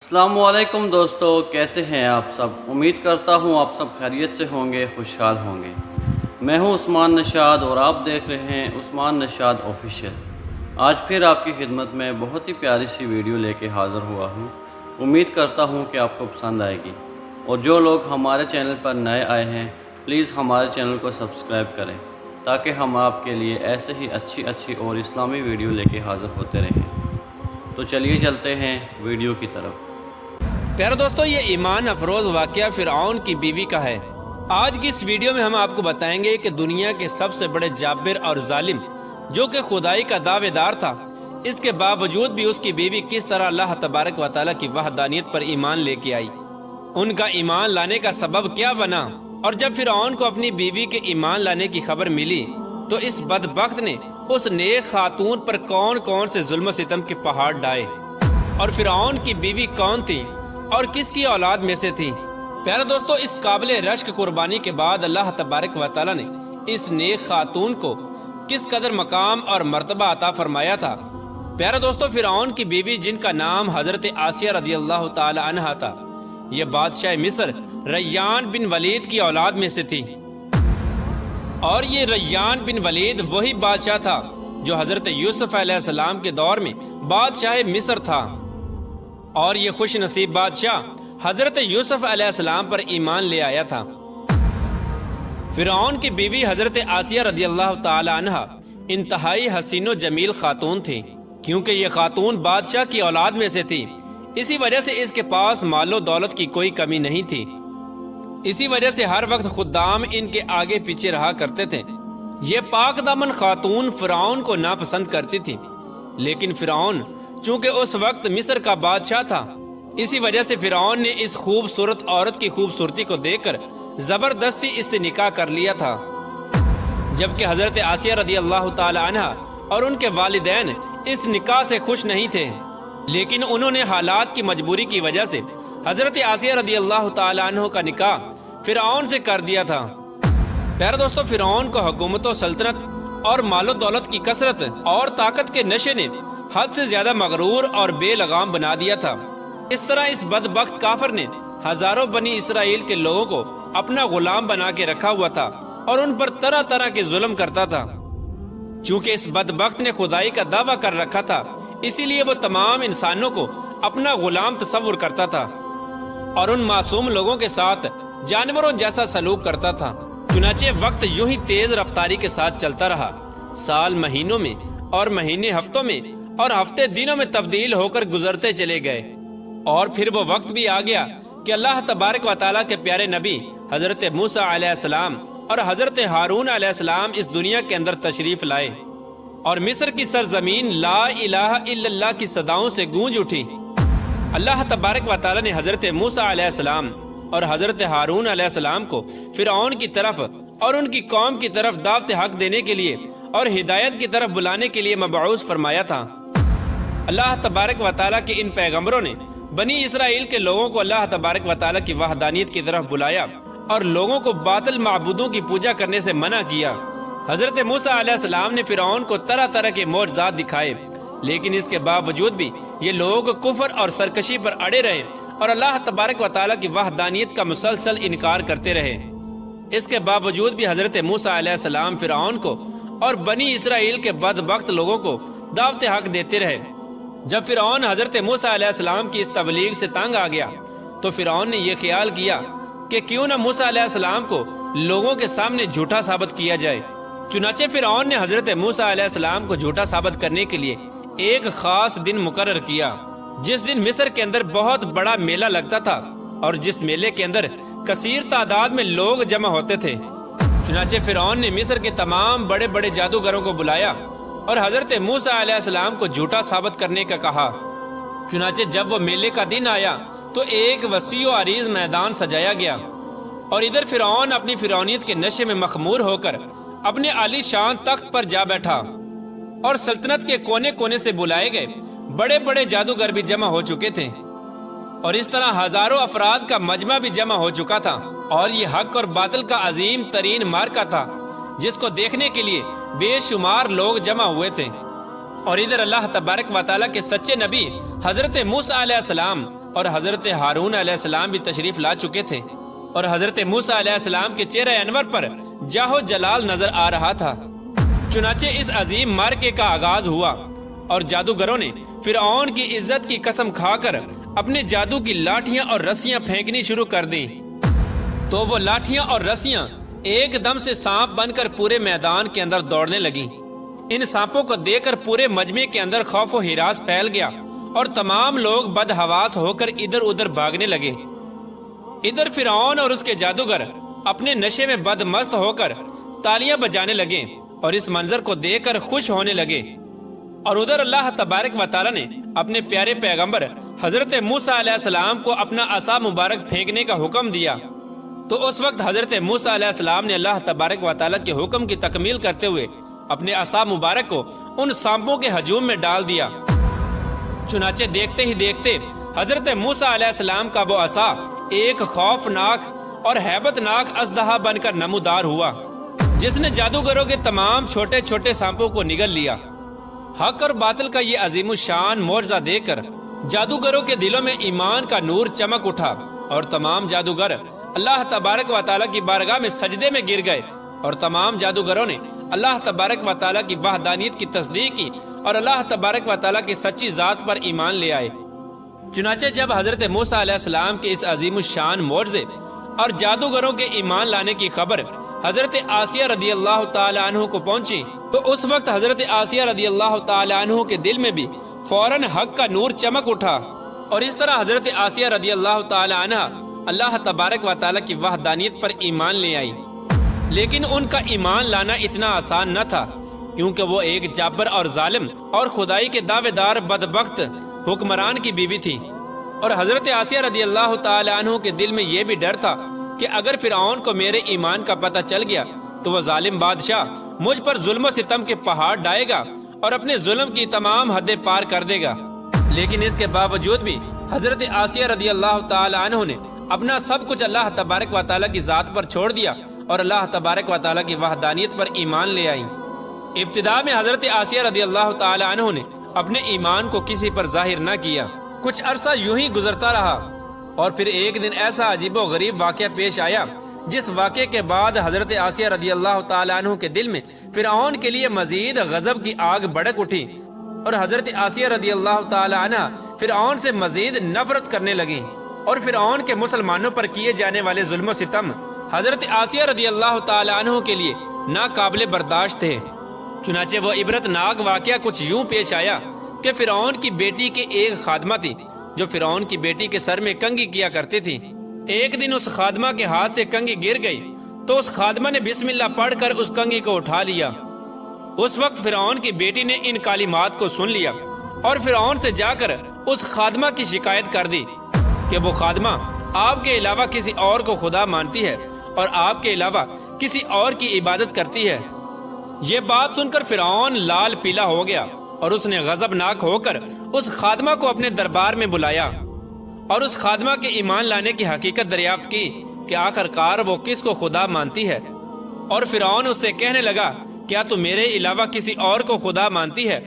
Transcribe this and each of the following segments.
السلام علیکم دوستو، کیسے ہیں آپ سب؟ امید کرتا ہوں آپ سب خیریت سے ہوں گے، خوشحال ہوں گے۔ میں ہوں عثمان نشاد اور آپ دیکھ رہے ہیں عثمان نشاد آفیشیل۔ آج پھر آپ کی خدمت میں بہت ہی پیاری سی ویڈیو لے کے حاضر ہوا ہوں۔ امید کرتا ہوں کہ آپ کو پسند آئے گی، اور جو لوگ ہمارے چینل پر نئے آئے ہیں پلیز ہمارے چینل کو سبسکرائب کریں تاکہ ہم آپ کے لیے ایسے ہی اچھی اور اسلامی ویڈیو لے کے حاضر ہوتے رہیں۔ تو چلیے چلتے ہیں ویڈیو کی طرف۔ پیارے دوستو، یہ ایمان افروز واقعہ فرعون کی بیوی کا ہے۔ آج کی اس ویڈیو میں ہم آپ کو بتائیں گے کہ دنیا کے سب سے بڑے جابر اور ظالم جو کہ خدائی کا دعوے دار تھا، اس کے باوجود بھی اس کی بیوی کس طرح اللہ تبارک و تعالیٰ کی وحدانیت پر ایمان لے کے آئی۔ ان کا ایمان لانے کا سبب کیا بنا، اور جب فرعون کو اپنی بیوی کے ایمان لانے کی خبر ملی تو اس بدبخت نے اس نیک خاتون پر کون کون سے ظلم و ستم کے پہاڑ ڈائے، اور فرعون کی بیوی کون تھی اور کس کی اولاد میں سے تھی۔ پیارے دوستو، اس قابل رشک قربانی کے بعد اللہ تبارک و تعالیٰ نے اس نیک خاتون کو کس قدر مقام اور مرتبہ عطا فرمایا تھا۔ پیارے دوستو، فرعون کی بیوی جن کا نام حضرت آسیہ رضی اللہ تعالی عنہا تھا، یہ بادشاہ مصر ریان بن ولید کی اولاد میں سے تھی، اور یہ ریان بن ولید وہی بادشاہ تھا جو حضرت یوسف علیہ السلام کے دور میں بادشاہ مصر تھا، اور یہ خوش نصیب بادشاہ حضرت یوسف علیہ السلام پر ایمان لے آیا تھا۔ فرعون کی بیوی حضرت آسیہ رضی اللہ تعالی عنہا انتہائی حسین و جمیل خاتون تھی، کیونکہ یہ خاتون بادشاہ کی اولاد میں سے تھی، اسی وجہ سے اس کے پاس مال و دولت کی کوئی کمی نہیں تھی، اسی وجہ سے ہر وقت خدام ان کے آگے پیچھے رہا کرتے تھے۔ یہ پاک دامن خاتون فرعون کو ناپسند کرتی تھی، لیکن فرعون چونکہ اس وقت مصر کا بادشاہ تھا، اسی وجہ سے فرعون نے اس خوبصورت عورت کی خوبصورتی کو دیکھ کر زبردستی اس سے نکاح کر لیا تھا، جبکہ حضرت آسیہ رضی اللہ تعالی عنہا اور ان کے والدین اس نکاح سے خوش نہیں تھے، لیکن انہوں نے حالات کی مجبوری کی وجہ سے حضرت آسیہ رضی اللہ تعالی عنہ کا نکاح فرعون سے کر دیا تھا۔ پیارے دوستو، فرعون کو حکومت و سلطنت اور مال و دولت کی کثرت اور طاقت کے نشے نے حد سے زیادہ مغرور اور بے لگام بنا دیا تھا۔ اس طرح اس بدبخت کافر نے ہزاروں بنی اسرائیل کے لوگوں کو اپنا غلام بنا کے رکھا ہوا تھا اور ان پر طرح طرح کے ظلم کرتا تھا۔ چونکہ اس بدبخت نے خدائی کا دعویٰ کر رکھا تھا، اسی لیے وہ تمام انسانوں کو اپنا غلام تصور کرتا تھا اور ان معصوم لوگوں کے ساتھ جانوروں جیسا سلوک کرتا تھا۔ چنانچہ وقت یوں ہی تیز رفتاری کے ساتھ چلتا رہا، سال مہینوں میں اور مہینے ہفتوں میں اور ہفتے دنوں میں تبدیل ہو کر گزرتے چلے گئے، اور پھر وہ وقت بھی آ گیا کہ اللہ تبارک و تعالیٰ کے پیارے نبی حضرت موسیٰ علیہ السلام اور حضرت ہارون علیہ السلام اس دنیا کے اندر تشریف لائے، اور مصر کی سرزمین لا الہ الا اللہ کی صداؤں سے گونج اٹھی۔ اللہ تبارک و تعالیٰ نے حضرت موسیٰ علیہ السلام اور حضرت ہارون علیہ السلام کو فرعون کی طرف اور ان کی قوم کی طرف دعوت حق دینے کے لیے اور ہدایت کی طرف بلانے کے لیے مبعوث فرمایا تھا۔ اللہ تبارک و تعالیٰ کے ان پیغمبروں نے بنی اسرائیل کے لوگوں کو اللہ تبارک و تعالیٰ کی وحدانیت کی طرف بلایا اور لوگوں کو باطل معبودوں کی پوجا کرنے سے منع کیا۔ حضرت موسیٰ علیہ السلام نے فرعون کو طرح طرح کے معجزات دکھائے، لیکن اس کے باوجود بھی یہ لوگ کفر اور سرکشی پر اڑے رہے اور اللہ تبارک و تعالیٰ کی وحدانیت کا مسلسل انکار کرتے رہے۔ اس کے باوجود بھی حضرت موسیٰ علیہ السلام فرعون کو اور بنی اسرائیل کے بدبخت لوگوں کو دعوت حق دیتے رہے۔ جب فرعون حضرت موسیٰ علیہ السلام کی اس تبلیغ سے تنگ آ گیا تو فرعون نے یہ خیال کیا کہ کیوں نہ موسیٰ علیہ السلام کو لوگوں کے سامنے جھوٹا ثابت کیا جائے۔ چنانچہ فرعون نے حضرت موسیٰ علیہ السلام کو جھوٹا ثابت کرنے کے لیے ایک خاص دن مقرر کیا، جس دن مصر کے اندر بہت بڑا میلہ لگتا تھا اور جس میلے کے اندر کثیر تعداد میں لوگ جمع ہوتے تھے۔ چنانچہ فرعون نے مصر کے تمام بڑے بڑے جادوگروں کو بلایا اور حضرت موسیٰ علیہ السلام کو جھوٹا ثابت کرنے کا کہا۔ چنانچہ جب وہ میلے کا دن آیا تو ایک وسیع و عریض میدان سجایا گیا، اور ادھر فرعون اپنی فرعونیت کے نشے میں مخمور ہو کر اپنے عالی شان تخت پر جا بیٹھا، اور سلطنت کے کونے کونے سے بلائے گئے بڑے بڑے جادوگر بھی جمع ہو چکے تھے، اور اس طرح ہزاروں افراد کا مجمع بھی جمع ہو چکا تھا، اور یہ حق اور باطل کا عظیم ترین معرکہ تھا جس کو دیکھنے کے لیے بے شمار لوگ جمع ہوئے تھے۔ اور ادھر اللہ تبارک و تعالیٰ کے سچے نبی حضرت موسیٰ علیہ السلام اور حضرت ہارون علیہ السلام بھی تشریف لا چکے تھے، اور حضرت موسیٰ علیہ السلام کے چہرہ انور پر جاہ جلال نظر آ رہا تھا۔ چنانچہ اس عظیم معرکے کا آغاز ہوا، اور جادوگروں نے فرعون کی عزت کی قسم کھا کر اپنے جادو کی لاٹھیاں اور رسیاں پھینکنی شروع کر دیں۔ تو وہ لاٹھیاں اور رسیاں ایک دم سے سانپ بن کر پورے میدان کے اندر دوڑنے لگیں۔ ان سانپوں کو دیکھ کر پورے مجمع کے اندر خوف و ہراس پھیل گیا، اور تمام لوگ بدحواس ہو کر ادھر ادھر بھاگنے لگے۔ ادھر فرعون اور اس کے جادوگر اپنے نشے میں بدمست ہو کر تالیاں بجانے لگے اور اس منظر کو دیکھ کر خوش ہونے لگے، اور ادھر اللہ تبارک و تعالی نے اپنے پیارے پیغمبر حضرت موسیٰ علیہ السلام کو اپنا عصا مبارک پھینکنے کا حکم دیا۔ تو اس وقت حضرت موسیٰ علیہ السلام نے اللہ تبارک و تعالی کے حکم کی تکمیل کرتے ہوئے اپنے عصا مبارک کو ان سانپوں کے ہجوم میں ڈال دیا۔ چنانچہ دیکھتے ہی دیکھتے حضرت موسیٰ علیہ السلام کا وہ عصا ایک خوفناک اور ہیبت ناک اژدہا بن کر نمودار ہوا، جس نے جادوگروں کے تمام چھوٹے چھوٹے سانپوں کو نگل لیا۔ حق اور باطل کا یہ عظیم الشان معجزہ دیکھ کر جادوگروں کے دلوں میں ایمان کا نور چمک اٹھا، اور تمام جادوگر اللہ تبارک و تعالیٰ کی بارگاہ میں سجدے میں گر گئے، اور تمام جادوگروں نے اللہ تبارک و تعالیٰ کی وحدانیت کی تصدیق کی اور اللہ تبارک و تعالیٰ کی سچی ذات پر ایمان لے آئے۔ چنانچہ جب حضرت موسیٰ علیہ السلام کے اس عظیم الشان معجزے اور جادوگروں کے ایمان لانے کی خبر حضرت آسیہ رضی اللہ تعالی عنہ کو پہنچی، تو اس وقت حضرت آسیہ رضی اللہ تعالی عنہ کے دل میں بھی فوراً حق کا نور چمک اٹھا، اور اس طرح حضرت آسیہ رضی اللہ تعالی عنہ اللہ تبارک و تعالیٰ کی وحدانیت پر ایمان لے آئی۔ لیکن ان کا ایمان لانا اتنا آسان نہ تھا، کیونکہ وہ ایک جابر اور ظالم اور خدائی کے دعوے دار بدبخت حکمران کی بیوی تھی، اور حضرت آسیہ رضی اللہ تعالی عنہ کے دل میں یہ بھی ڈر تھا کہ اگر فرعون کو میرے ایمان کا پتہ چل گیا تو وہ ظالم بادشاہ مجھ پر ظلم و ستم کے پہاڑ ڈائے گا اور اپنے ظلم کی تمام حدیں پار کر دے گا۔ لیکن اس کے باوجود بھی حضرت آسیہ رضی اللہ تعالی عنہ نے اپنا سب کچھ اللہ تبارک و تعالیٰ کی ذات پر چھوڑ دیا اور اللہ تبارک و تعالیٰ کی وحدانیت پر ایمان لے آئی۔ ابتدا میں حضرت آسیہ رضی اللہ تعالی عنہ نے اپنے ایمان کو کسی پر ظاہر نہ کیا۔ کچھ عرصہ یوں ہی گزرتا رہا، اور پھر ایک دن ایسا عجیب و غریب واقعہ پیش آیا، جس واقعے کے بعد حضرت آسیہ رضی اللہ تعالی عنہ کے دل میں فرعون کے لیے مزید غضب کی آگ بھڑک اٹھی، اور حضرت آسیہ رضی اللہ تعالی عنہ فرعون سے مزید نفرت کرنے لگیں، اور فرعون کے مسلمانوں پر کیے جانے والے ظلم و ستم حضرت آسیہ رضی اللہ تعالی عنہ کے لیے ناقابل برداشت تھے۔ چنانچہ وہ عبرت ناک واقعہ کچھ یوں پیش آیا کہ فرعون کی بیٹی کے ایک خادمہ تھی جو فرعون کی بیٹی کے سر میں کنگھی کیا کرتی تھی۔ ایک دن اس خادمہ کے ہاتھ سے کنگھی گر گئی، تو اس خادمہ نے بسم اللہ پڑھ کر اس کنگھی کو اٹھا لیا۔ اس وقت فرعون کی بیٹی نے ان کلمات کو سن لیا اور فرعون سے جا کر اس خادمہ کی شکایت کر دی کہ وہ خادمہ آپ کے علاوہ کسی اور کو خدا مانتی ہے اور آپ کے علاوہ کسی اور کی عبادت کرتی ہے۔ یہ بات سن کر فرعون لال پیلا ہو گیا، اور اس نے غضبناک ہو کر اس خادمہ کو اپنے دربار میں بلایا اور اس خادمہ کے ایمان لانے کی حقیقت دریافت کی کہ آخر کار وہ کس کو خدا مانتی ہے۔ اور فرعون اس سے کہنے لگا، کیا تو میرے علاوہ کسی اور کو خدا مانتی ہے؟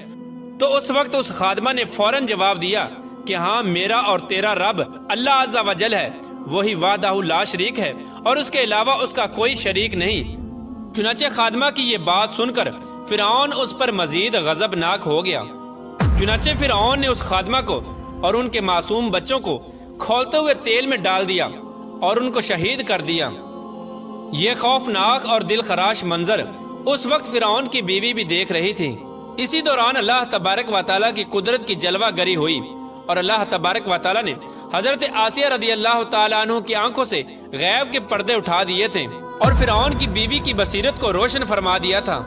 تو اس وقت اس خادمہ نے فوراً جواب دیا کہ ہاں، میرا اور تیرا رب اللہ عز و جل ہے، وہی وحدہ لا شریک ہے اور اس کے علاوہ اس کا کوئی شریک نہیں۔ چنانچہ خادمہ کی یہ بات سن کر فرعون اس پر مزید غضبناک ہو گیا۔ چنانچہ فرعون نے اس خادمہ کو اور ان کے معصوم بچوں کو کھولتے ہوئے تیل میں ڈال دیا اور ان کو شہید کر دیا۔ یہ خوفناک اور دل خراش منظر اس وقت فرعون کی بیوی بھی دیکھ رہی تھی۔ اسی دوران اللہ تبارک و تعالیٰ کی قدرت کی جلوہ گری ہوئی، اور اللہ تبارک و تعالیٰ نے حضرت آسیہ رضی اللہ تعالی عنہ کی آنکھوں سے غیب کے پردے اٹھا دیے تھے اور فرعون کی بیوی کی بصیرت کو روشن فرما دیا تھا۔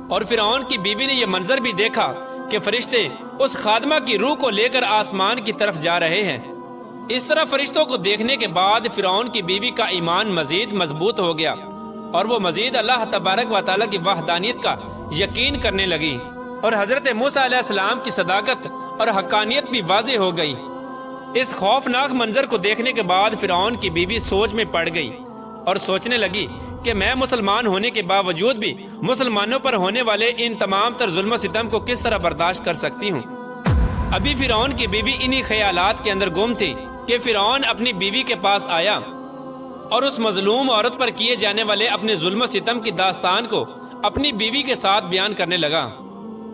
اور فرعون کی بیوی نے یہ منظر بھی دیکھا کہ فرشتے اس خادمہ کی روح کو لے کر آسمان کی طرف جا رہے ہیں۔ اس طرح فرشتوں کو دیکھنے کے بعد فرعون کی بیوی کا ایمان مزید مضبوط ہو گیا، اور وہ مزید اللہ تبارک و تعالیٰ کی وحدانیت کا یقین کرنے لگی، اور حضرت موسیٰ علیہ السلام کی صداقت اور حقانیت بھی واضح ہو گئی۔ اس خوفناک منظر کو دیکھنے کے بعد فرعون کی بیوی سوچ میں پڑ گئی اور سوچنے لگی کہ میں مسلمان ہونے کے باوجود بھی مسلمانوں پر ہونے والے ان تمام تر ظلم و ستم کو کس طرح برداشت کر سکتی ہوں۔ ابھی فرعون کی بیوی انہی خیالات کے اندر گم تھی کہ فرعون اپنی بیوی کے پاس آیا اور اس مظلوم عورت پر کیے جانے والے اپنے ظلم و ستم کی داستان کو اپنی بیوی کے ساتھ بیان کرنے لگا۔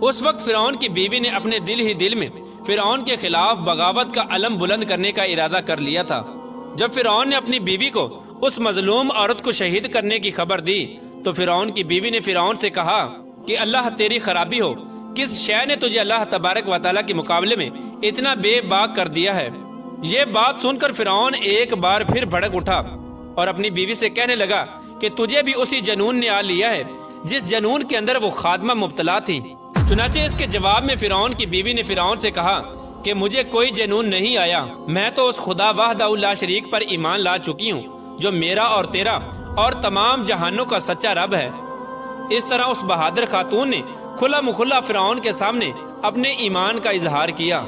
اس وقت فرعون کی بیوی نے اپنے دل ہی دل میں فرعون کے خلاف بغاوت کا علم بلند کرنے کا ارادہ کر لیا تھا۔ جب فرعون نے اپنی بیوی کو اس مظلوم عورت کو شہید کرنے کی خبر دی تو فرعون کی بیوی نے فرعون سے کہا کہ اللہ تیری خرابی ہو، کس شے نے تجھے اللہ تبارک و تعالیٰ کے مقابلے میں اتنا بے باک کر دیا ہے؟ یہ بات سن کر فرعون ایک بار پھر بھڑک اٹھا اور اپنی بیوی سے کہنے لگا کہ تجھے بھی اسی جنون نے آ لیا ہے جس جنون کے اندر وہ خادمہ مبتلا تھی۔ چنانچہ اس کے جواب میں فرعون کی بیوی نے فرعون سے کہا کہ مجھے کوئی جنون نہیں آیا، میں تو اس خدا وحدہ لا شریک پر ایمان لا چکی ہوں جو میرا اور تیرا اور تمام جہانوں کا سچا رب ہے۔ اس طرح اس بہادر خاتون نے کھلا مکھلا فرعون کے سامنے اپنے ایمان کا اظہار کیا۔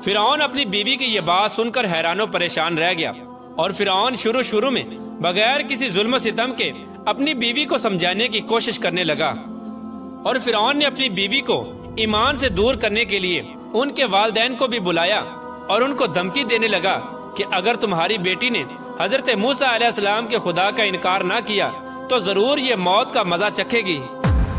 فرعون اپنی بیوی کی یہ بات سن کر حیران و پریشان رہ گیا اور فرعون شروع میں بغیر کسی ظلم و ستم کے اپنی بیوی کو سمجھانے کی کوشش کرنے لگا، اور فرعون نے اپنی بیوی کو ایمان سے دور کرنے کے لیے ان کے والدین کو بھی بلایا اور ان کو دھمکی دینے لگا کہ اگر تمہاری بیٹی نے حضرت موسیٰ علیہ السلام کے خدا کا انکار نہ کیا تو ضرور یہ موت کا مزہ چکھے گی۔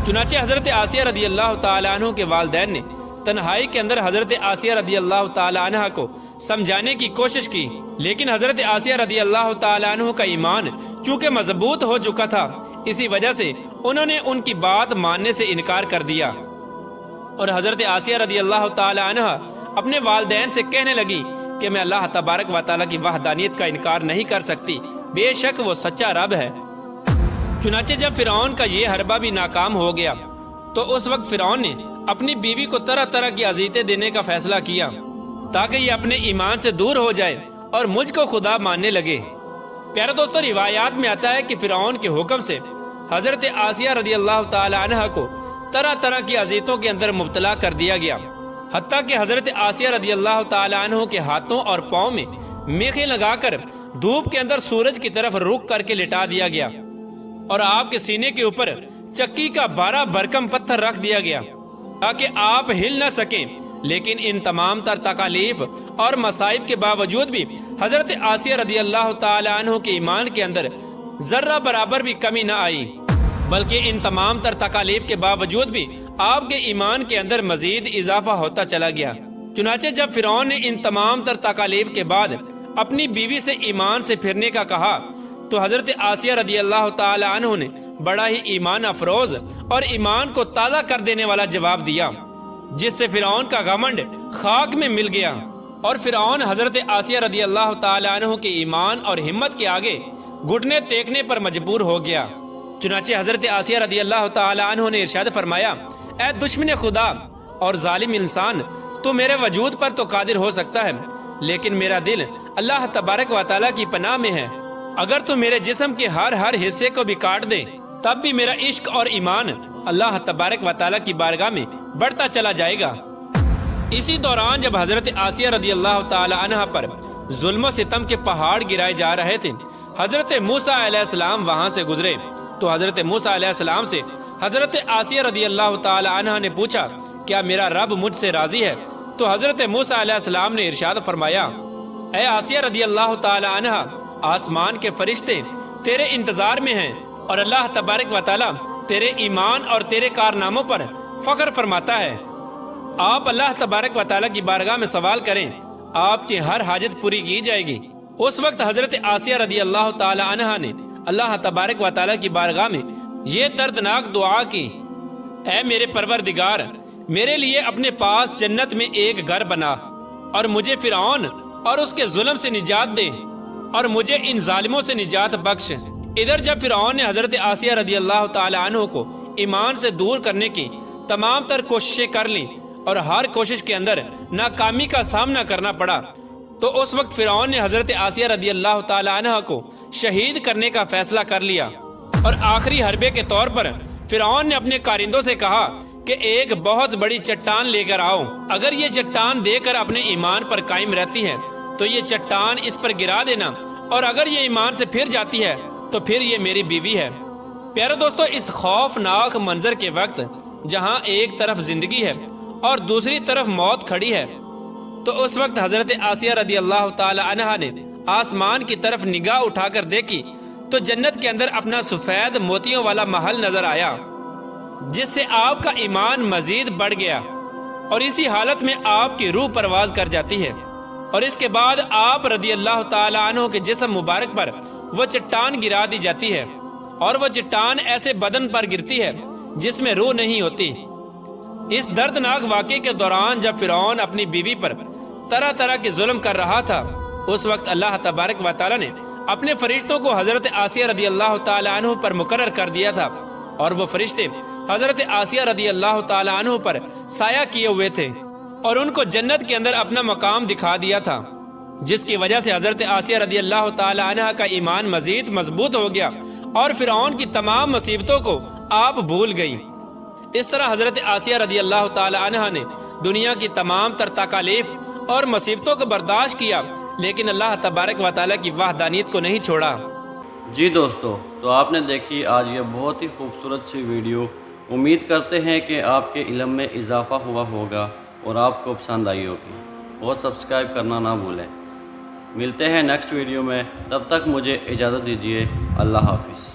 چنانچہ حضرت آسیہ رضی اللہ تعالیٰ عنہ کے والدین نے تنہائی کے اندر حضرت آسیہ رضی اللہ تعالیٰ عنہ کو سمجھانے کی کوشش کی، لیکن حضرت آسیہ رضی اللہ تعالیٰ عنہ کا ایمان چونکہ مضبوط ہو چکا تھا، اسی وجہ سے انہوں نے ان کی بات ماننے سے انکار کر دیا، اور حضرت آسیہ رضی اللہ تعالیٰ عنہ اپنے والدین سے کہنے لگی کہ میں اللہ تبارک و تعالیٰ کی وحدانیت کا انکار نہیں کر سکتی، بے شک وہ سچا رب ہے۔ چنانچہ جب فرعون کا یہ حربہ بھی ناکام ہو گیا تو اس وقت فرعون نے اپنی بیوی کو طرح طرح کی اذیتیں دینے کا فیصلہ کیا تاکہ یہ اپنے ایمان سے دور ہو جائے اور مجھ کو خدا ماننے لگے۔ پیارے دوستو، روایات میں آتا ہے کہ فرعون کے حکم سے حضرت آسیہ رضی اللہ تعالی عنہ کو طرح طرح کی اذیتوں کے اندر مبتلا کر دیا گیا، حتیٰ کہ حضرت آسیہ رضی اللہ تعالی عنہ کے ہاتھوں اور پاؤں میں میخیں لگا کر دھوپ کے اندر سورج کی طرف رخ کر کے لٹا دیا گیا، اور آپ کے سینے کے اوپر چکی کا 12 بھرکم پتھر رکھ دیا گیا تاکہ آپ ہل نہ سکیں۔ لیکن ان تمام تر تکالیف اور مصائب کے باوجود بھی حضرت آسیہ رضی اللہ تعالی عنہ کے ایمان کے اندر ذرہ برابر بھی کمی نہ آئی، بلکہ ان تمام تر تکالیف کے باوجود بھی آپ کے ایمان کے اندر مزید اضافہ ہوتا چلا گیا۔ چنانچہ جب فرعون نے ان تمام تر تکالیف کے بعد اپنی بیوی سے ایمان سے پھرنے کا کہا تو حضرت آسیہ رضی اللہ تعالی عنہ نے بڑا ہی ایمان افروز اور ایمان کو تازہ کر دینے والا جواب دیا، جس سے فرعون کا گھمنڈ خاک میں مل گیا، اور فرعون حضرت آسیہ رضی اللہ تعالی عنہ کے ایمان اور ہمت کے آگے گھٹنے ٹیکنے پر مجبور ہو گیا۔ چنانچہ حضرت آسیہ رضی اللہ تعالی عنہ نے ارشاد فرمایا، اے دشمن خدا اور ظالم انسان، تو میرے وجود پر تو قادر ہو سکتا ہے، لیکن میرا دل اللہ تبارک و تعالیٰ کی پناہ میں ہے۔ اگر تو میرے جسم کے ہر حصے کو بھی کاٹ دے تب بھی میرا عشق اور ایمان اللہ تبارک و تعالیٰ کی بارگاہ میں بڑھتا چلا جائے گا۔ اسی دوران جب حضرت آسیہ رضی اللہ تعالی عنہ پر ظلم و ستم کے پہاڑ گرائے جا رہے تھے، حضرت موسیٰ علیہ السلام وہاں سے گزرے تو حضرت موسیٰ علیہ السلام سے حضرت آسیہ رضی اللہ تعالی عنہ نے پوچھا، کیا میرا رب مجھ سے راضی ہے؟ تو حضرت موسیٰ علیہ السلام نے ارشاد فرمایا، اے آسیہ رضی اللہ تعالی عنہ، آسمان کے فرشتے تیرے انتظار میں ہیں اور اللہ تبارک و تعالیٰ تیرے ایمان اور تیرے کارناموں پر فخر فرماتا ہے۔ آپ اللہ تبارک و تعالیٰ کی بارگاہ میں سوال کریں، آپ کی ہر حاجت پوری کی جائے گی۔ اس وقت حضرت آسیہ رضی اللہ تعالی عنہ نے اللہ تبارک و تعالیٰ کی بارگاہ میں یہ دردناک دعا کی، اے میرے پروردگار، میرے لیے اپنے پاس جنت میں ایک گھر بنا اور مجھے فرعون اور اس کے ظلم سے نجات دے اور مجھے ان ظالموں سے نجات بخش۔ ادھر جب فرعون نے حضرت آسیہ رضی اللہ تعالی عنہ کو ایمان سے دور کرنے کی تمام تر کوششیں کر لیں اور ہر کوشش کے اندر ناکامی کا سامنا کرنا پڑا، تو اس وقت فرعون نے حضرت آسیہ رضی اللہ تعالی عنہ کو شہید کرنے کا فیصلہ کر لیا، اور آخری حربے کے طور پر فرعون نے اپنے کارندوں سے کہا کہ ایک بہت بڑی چٹان لے کر آؤ، اگر یہ چٹان دے کر اپنے ایمان پر قائم رہتی ہے تو یہ چٹان اس پر گرا دینا، اور اگر یہ ایمان سے پھر جاتی ہے تو پھر یہ میری بیوی ہے۔ پیارے دوستو، اس خوفناک منظر کے وقت جہاں ایک طرف زندگی ہے اور دوسری طرف موت کھڑی ہے، تو اس وقت حضرت آسیہ رضی اللہ تعالی عنہا نے آسمان کی طرف نگاہ اٹھا کر دیکھی تو جنت کے اندر اپنا سفید موتیوں والا محل نظر آیا، جس سے آپ کا ایمان مزید بڑھ گیا اور اسی حالت میں آپ کی روح پرواز کر جاتی ہے، اور اس کے بعد آپ رضی اللہ تعالی عنہ کے جسم مبارک پر وہ چٹان گرا دی جاتی ہے، اور وہ چٹان ایسے بدن پر گرتی ہے جس میں روح نہیں ہوتی۔ اس دردناک واقعے کے دوران جب فرعون اپنی بیوی پر طرح طرح کے ظلم کر رہا تھا، اس وقت اللہ تبارک و تعالی نے اپنے فرشتوں کو حضرت آسیہ رضی اللہ تعالی عنہ پر مقرر کر دیا تھا، اور وہ فرشتے حضرت آسیہ رضی اللہ تعالی عنہ پر سایہ کیے ہوئے تھے اور ان کو جنت کے اندر اپنا مقام دکھا دیا تھا، جس کی وجہ سے حضرت آسیہ رضی اللہ تعالی عنہ کا ایمان مزید مضبوط ہو گیا اور فرعون کی تمام مصیبتوں کو آپ بھول گئی۔ اس طرح حضرت آسیہ رضی اللہ تعالی عنہ نے دنیا کی تمام تر تکالیف اور مصیبتوں کو برداشت کیا، لیکن اللہ تبارک و تعالیٰ کی وحدانیت کو نہیں چھوڑا۔ جی دوستو، تو آپ نے دیکھی آج یہ بہت ہی خوبصورت سی ویڈیو۔ امید کرتے ہیں کہ آپ کے علم میں اضافہ ہوا ہوگا اور آپ کو پسند آئی ہوگی، اور سبسکرائب کرنا نہ بھولیں۔ ملتے ہیں نیکسٹ ویڈیو میں، تب تک مجھے اجازت دیجیے۔ اللہ حافظ۔